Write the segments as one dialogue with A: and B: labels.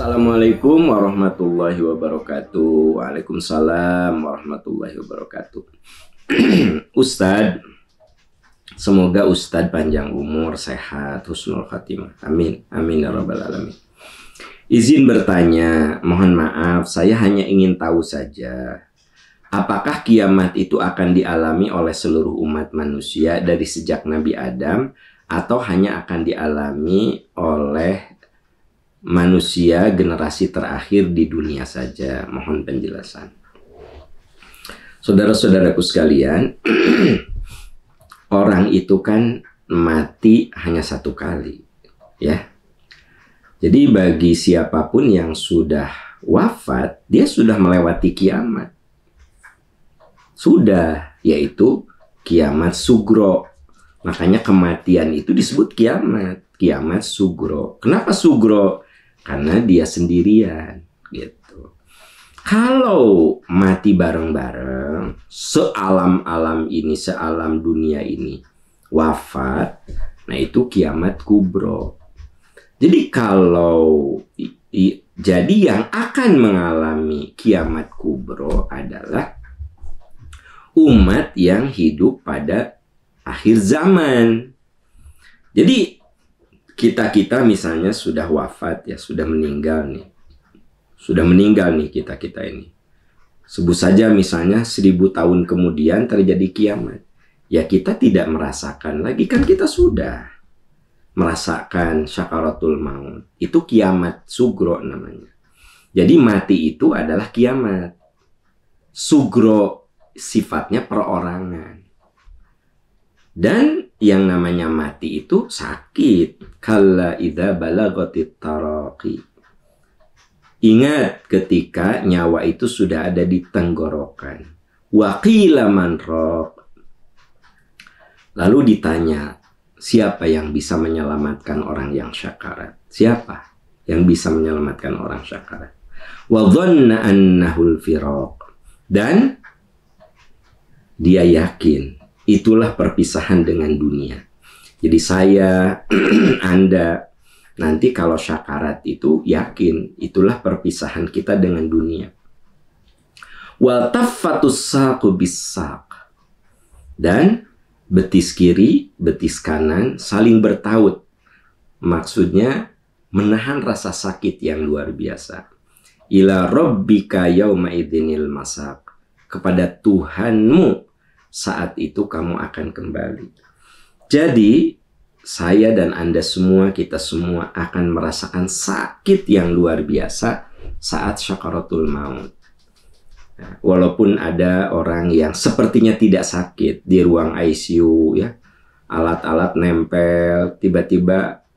A: Assalamualaikum warahmatullahi wabarakatuh. Waalaikumsalam warahmatullahi wabarakatuh. Ustadz, semoga Ustadz panjang umur, sehat, husnul khatimah. Amin, amin ya rabbal alamin. Izin bertanya, mohon maaf, saya hanya ingin tahu saja, apakah kiamat itu akan dialami oleh seluruh umat manusia dari sejak Nabi Adam, atau hanya akan dialami oleh manusia generasi terakhir di dunia saja? Mohon penjelasan. Saudara-saudaraku sekalian, orang itu kan mati hanya satu kali, ya. Jadi bagi siapapun yang sudah wafat, dia sudah melewati kiamat. Sudah, yaitu kiamat sugro. Makanya kematian itu disebut kiamat, kiamat sugro. Kenapa sugro? Karena dia sendirian, gitu. Kalau mati bareng-bareng, sealam-alam ini, sealam dunia ini wafat, nah itu kiamat kubro. Jadi jadi yang akan mengalami kiamat kubro adalah umat yang hidup pada akhir zaman. Jadi kita misalnya sudah wafat, ya, sudah meninggal nih. Sudah meninggal nih kita ini. Sebut saja misalnya 1000 tahun kemudian terjadi kiamat. Ya kita tidak merasakan lagi, kan kita sudah merasakan syakaratul maut. Itu kiamat sugro namanya. Jadi mati itu adalah kiamat. Sugro sifatnya perorangan. Dan yang namanya mati itu sakit. Kalla idza balagatit taraqi. Ingat ketika nyawa itu sudah ada di tenggorokan. Wa qila man raq. Lalu ditanya, siapa yang bisa menyelamatkan orang yang syakarat? Siapa yang bisa menyelamatkan orang syakarat? Wa dhanna annahul firaq. Dan dia yakin itulah perpisahan dengan dunia. Jadi saya, Anda, nanti kalau syakarat itu yakin itulah perpisahan kita dengan dunia. Wa taffatus saqu bis-saq. Dan betis kiri, betis kanan saling bertaut. Maksudnya menahan rasa sakit yang luar biasa. Ila rabbika yauma idzinil masaq. Kepada Tuhanmu saat itu kamu akan kembali. Jadi saya dan Anda semua, kita semua akan merasakan sakit yang luar biasa saat syakaratul maut. Nah, walaupun ada orang yang sepertinya tidak sakit di ruang ICU, ya, alat-alat nempel, tiba-tiba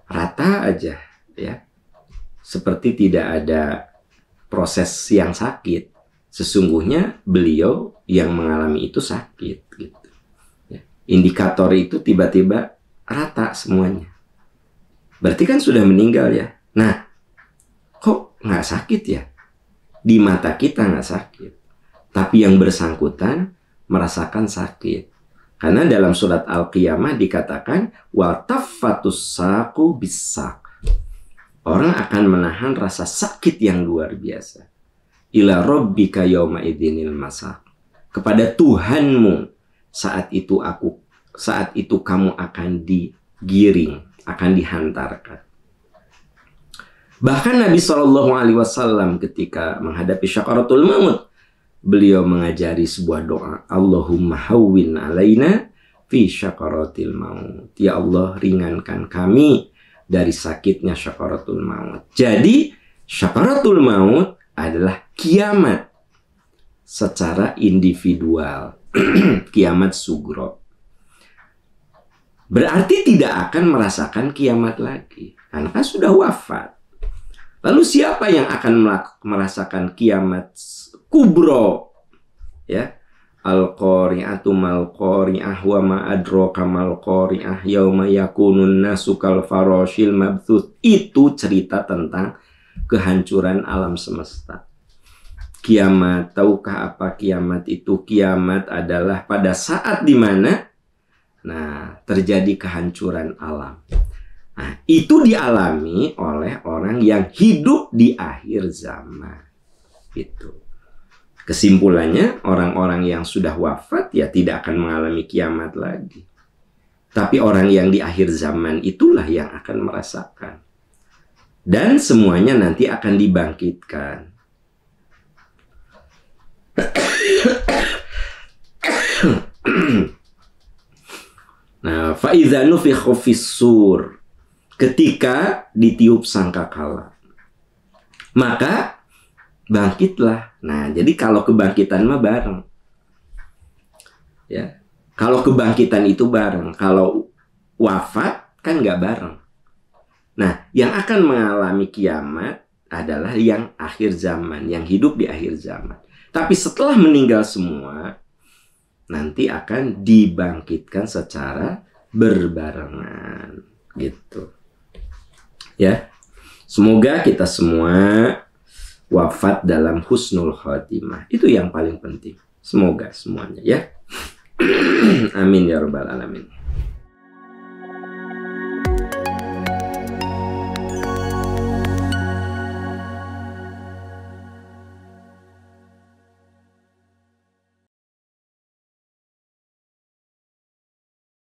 A: rata aja, ya, seperti tidak ada proses yang sakit. Sesungguhnya beliau yang mengalami itu sakit, gitu. Ya. Indikator itu tiba-tiba rata semuanya. Berarti kan sudah meninggal, ya. Nah, kok nggak sakit ya? Di mata kita nggak sakit, tapi yang bersangkutan merasakan sakit. Karena dalam surat Al-Qiyamah dikatakan wa taffatus saqu bis-saq. Orang akan menahan rasa sakit yang luar biasa. Ila rabbika yauma idzinil masaq. Kepada Tuhanmu saat itu kamu akan digiring, akan dihantarkan. Bahkan Nabi SAW ketika menghadapi syakaratul maut, beliau mengajari sebuah doa, Allahumma hawwin alaina fi syakaratil maut. Ya Allah, ringankan kami dari sakitnya syakaratul maut. Jadi syakaratul maut adalah kiamat secara individual. Kiamat sugro. Berarti tidak akan merasakan kiamat lagi, karena kan sudah wafat. Lalu siapa yang akan merasakan kiamat kubro? Ya, al-qari'atu mal-qari'ah wa ma adraka mal-qari'ah yauma yakunun nasu kal farashil mabthuth. Itu cerita tentang kehancuran alam semesta. Kiamat, tahukah apa kiamat itu? Kiamat adalah pada saat dimana terjadi kehancuran alam. Nah, itu dialami oleh orang yang hidup di akhir zaman. Gitu. Kesimpulannya, orang-orang yang sudah wafat ya tidak akan mengalami kiamat lagi. Tapi orang yang di akhir zaman itulah yang akan merasakan. Dan semuanya nanti akan dibangkitkan. Nah, fa'idza nufikha fis-sur, ketika ditiup sangkakala, maka bangkitlah. Nah, jadi kalau kebangkitan mah bareng. Ya. Kalau kebangkitan itu bareng, kalau wafat kan nggak bareng. Nah, yang akan mengalami kiamat adalah yang akhir zaman, yang hidup di akhir zaman. Tapi setelah meninggal semua, nanti akan dibangkitkan secara berbarengan, gitu. Ya, semoga kita semua wafat dalam husnul khotimah. Itu yang paling penting. Semoga semuanya ya. Amin ya rabbal alamin.